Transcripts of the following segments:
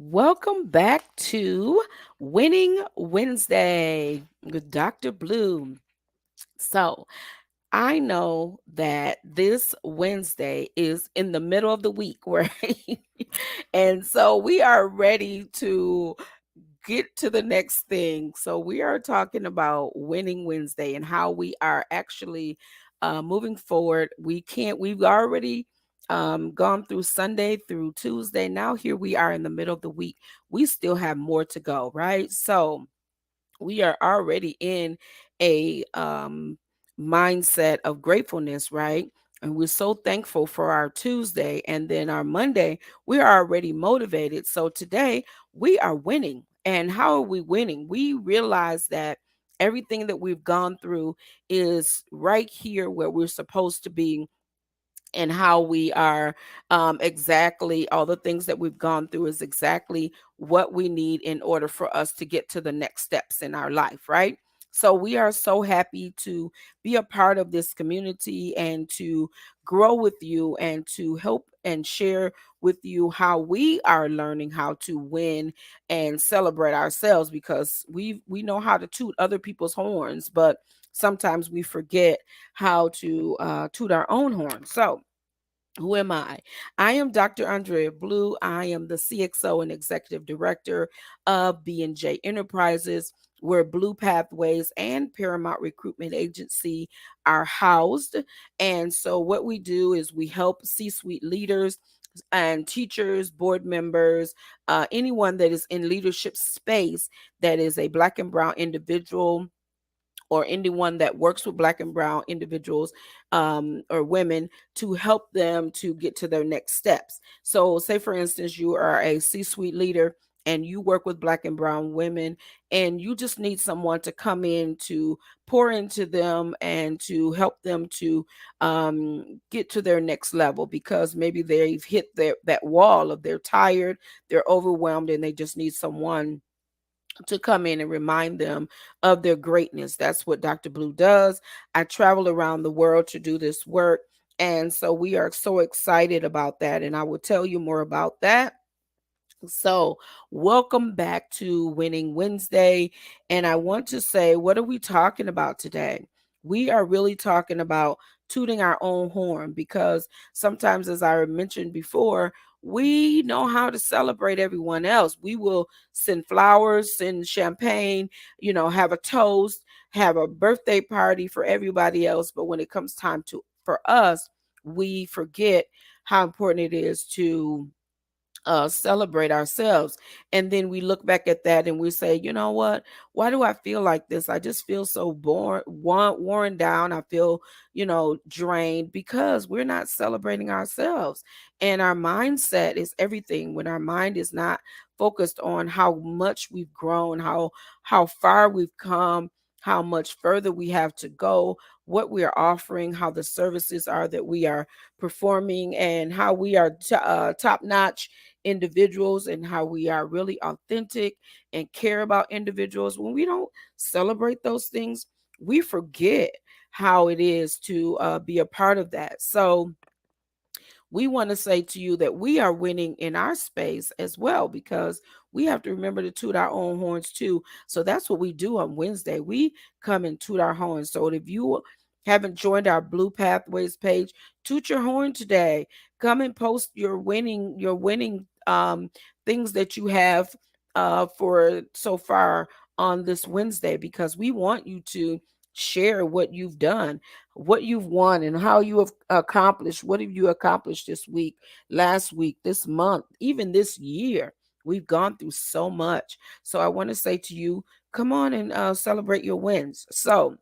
Welcome back to Winning Wednesday with Dr. Blue. So, I know that this Wednesday is in the middle of the week, right? And so we are ready to get to the next thing. So we are talking about Winning Wednesday and how we are actually moving forward. We've already gone through Sunday through Tuesday. Now here we are in the middle of the week. We still have more to go, right? So we are already in a mindset of gratefulness, right? And we're so thankful for our Tuesday. And then our Monday, we are already motivated. So today, we are winning. And how are we winning? We realize that everything that we've gone through is right here where we're supposed to be, and how we are exactly all the things that we've gone through is exactly what we need in order for us to get to the next steps in our life, right? So we are so happy to be a part of this community and to grow with you and to help and share with you how we are learning how to win and celebrate ourselves, because we know how to toot other people's horns, but sometimes we forget how to toot our own horn. So who am I? I am Dr. Andrea Blue. I am the CXO and Executive Director of B&J Enterprises, where Blue Pathways and Paramount Recruitment Agency are housed. And so what we do is we help C-suite leaders and teachers, board members, anyone that is in leadership space that is a Black and brown individual, or anyone that works with Black and brown individuals, or women, to help them to get to their next steps. So say for instance you are a C-suite leader and you work with Black and brown women, and you just need someone to come in to pour into them and to help them to get to their next level, because maybe they've hit that wall of they're tired, they're overwhelmed, and they just need someone to come in and remind them of their greatness. That's what Dr. Blue does. I travel around the world to do this work. And so we are so excited about that. And I will tell you more about that. So, welcome back to Winning Wednesday. And I want to say, what are we talking about today? We are really talking about tooting our own horn, because sometimes, as I mentioned before, we know how to celebrate everyone else. We will send flowers, send champagne, have a toast, have a birthday party for everybody else. But when it comes time to for us, we forget how important it is to celebrate ourselves. And then we look back at that and we say, you know what? Why do I feel like this? I just feel so worn down. I feel, drained, because we're not celebrating ourselves. And our mindset is everything. When our mind is not focused on how much we've grown, how far we've come, how much further we have to go, what we are offering, how the services are that we are performing, and how we are top notch individuals, and how we are really authentic and care about individuals. When we don't celebrate those things, we forget how it is to be a part of that. So we want to say to you that we are winning in our space as well, because we have to remember to toot our own horns too. So that's what we do on Wednesday. We come and toot our horns. So if you haven't joined our Blue Pathways page, toot your horn today. Come and post your winning things that you have for so far on this Wednesday, because we want you to share what you've done, what you've won, and how you have accomplished. What have you accomplished this week, last week, this month, even this year? We've gone through so much. So I want to say to you, come on and celebrate your wins. So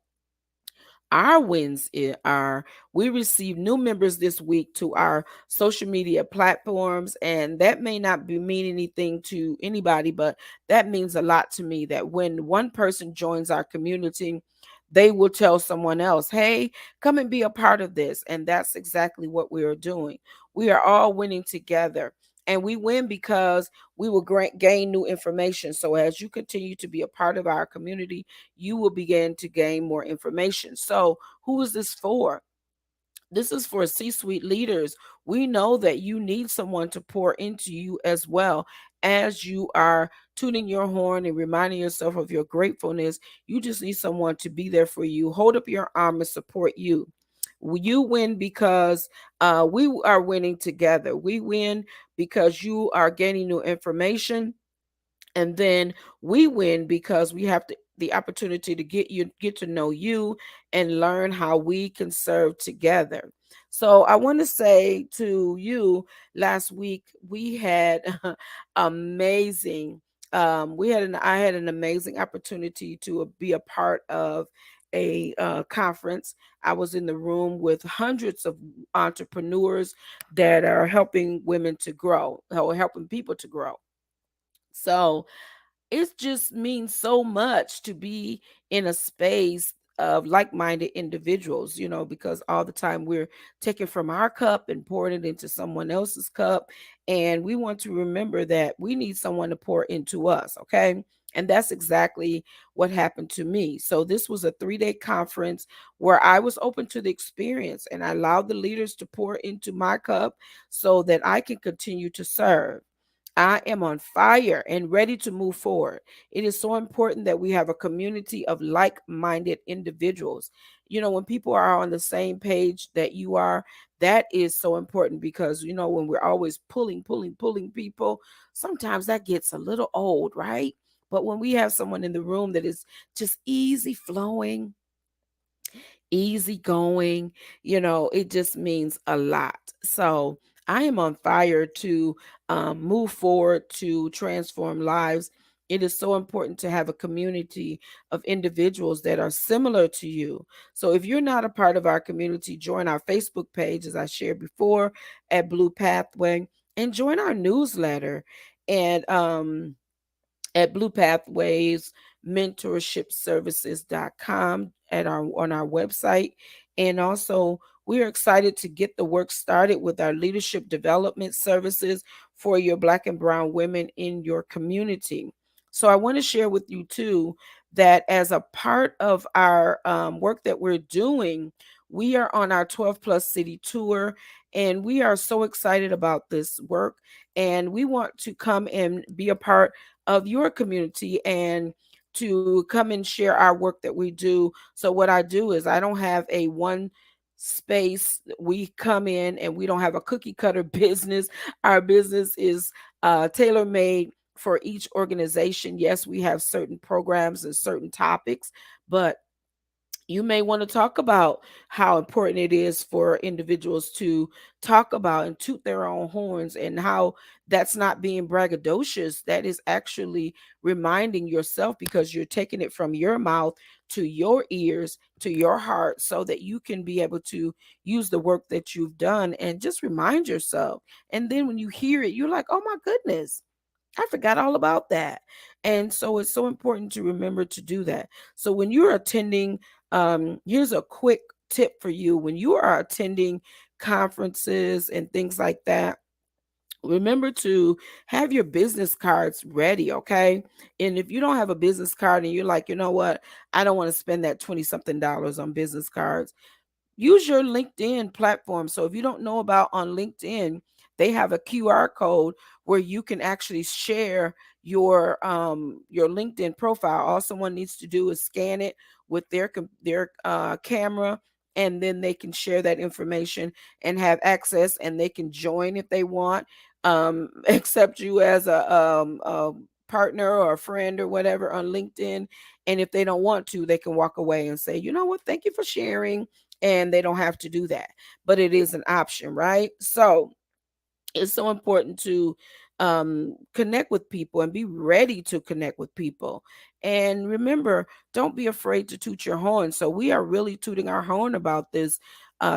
our wins are, we received new members this week to our social media platforms, and that may not mean anything to anybody, but that means a lot to me, that when one person joins our community, they will tell someone else, hey, come and be a part of this. And that's exactly what we are doing. We are all winning together. And we win because we will gain new information. So as you continue to be a part of our community, you will begin to gain more information. So, who is this for? This is for C-suite leaders. We know that you need someone to pour into you as well. as you are tuning your horn and reminding yourself of your gratefulness, you just need someone to be there for you, hold up your arm and support you. You win because we are winning together. We win because you are gaining new information, and then we win because we have the opportunity to get to know you and learn how we can serve together. So I want to say to you, last week we had amazing I had an amazing opportunity to be a part of a conference. I was in the room with hundreds of entrepreneurs that are helping women to grow, or helping people to grow. So it just means so much to be in a space of like-minded individuals, because all the time we're taking from our cup and pouring it into someone else's cup. And we want to remember that we need someone to pour into us, okay? And that's exactly what happened to me. So this was a 3-day conference where I was open to the experience and I allowed the leaders to pour into my cup so that I can continue to serve. I am on fire and ready to move forward. It is so important that we have a community of like minded individuals. When people are on the same page that you are, that is so important because, when we're always pulling people, sometimes that gets a little old, right? But when we have someone in the room that is just easy flowing, easygoing, it just means a lot. So I am on fire to move forward to transform lives. It is so important to have a community of individuals that are similar to you. So if you're not a part of our community, join our Facebook page, as I shared before, at Blue Pathway, and join our newsletter. And at Blue Pathways Mentorship Services.com on our website. And also we are excited to get the work started with our leadership development services for your Black and brown women in your community. So I want to share with you too that as a part of our work that we're doing, we are on our 12 plus city tour, and we are so excited about this work, and we want to come and be a part of your community and to come and share our work that we do. So what I do is I don't have a one space. We come in and we don't have a cookie cutter business. Our business is tailor made for each organization. Yes, we have certain programs and certain topics, but you may want to talk about how important it is for individuals to talk about and toot their own horns, and how that's not being braggadocious. That is actually reminding yourself, because you're taking it from your mouth to your ears to your heart so that you can be able to use the work that you've done and just remind yourself. And then when you hear it, you're like, oh my goodness, I forgot all about that. And so it's so important to remember to do that. So when you're attending, here's a quick tip for you. When you are attending conferences and things like that, remember to have your business cards ready, okay? And if you don't have a business card and you're like, you know what, I don't want to spend that 20 something dollars on business cards, use your LinkedIn platform. So if you don't know about on LinkedIn, they have a QR code where you can actually share your LinkedIn profile. All someone needs to do is scan it with their camera, and then they can share that information and have access, and they can join if they want, accept you as a partner or a friend or whatever on LinkedIn. And if they don't want to, they can walk away and say, you know what, thank you for sharing, and they don't have to do that. But it is an option, right? So it's so important to connect with people and be ready to connect with people. And remember, don't be afraid to toot your horn. So we are really tooting our horn about this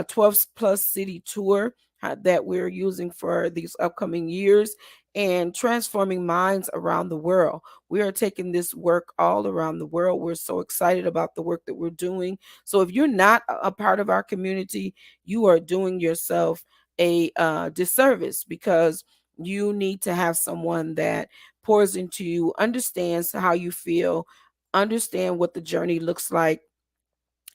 12 plus city tour that we're using for these upcoming years, and transforming minds around the world. We are taking this work all around the world. We're so excited about the work that we're doing. So if you're not a part of our community, you are doing yourself a disservice, because you need to have someone that pours into you, understands how you feel, understand what the journey looks like,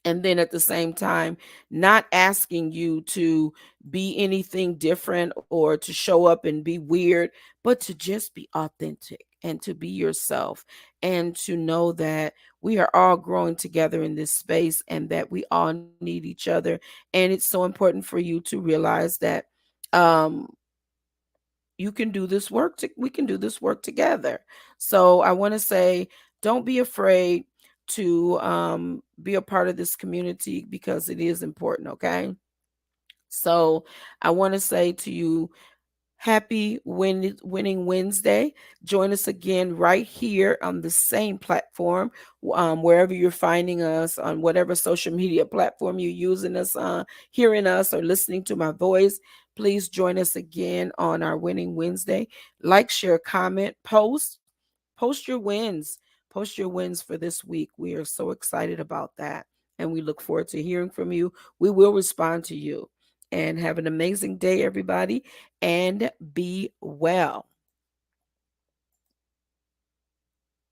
And then at the same time, not asking you to be anything different or to show up and be weird, but to just be authentic and to be yourself, and to know that we are all growing together in this space and that we all need each other. And it's so important for you to realize that um you can do this work we can do this work together. So I want to say, don't be afraid to be a part of this community, because it is important, okay? So I want to say to you, happy winning Wednesday. Join us again right here on the same platform, wherever you're finding us, on whatever social media platform you're using us on, hearing us or listening to my voice. Please join us again on our Winning Wednesday. Like, share, comment, post your wins. Post your wins for this week. We are so excited about that. And we look forward to hearing from you. We will respond to you. And have an amazing day, everybody, and be well.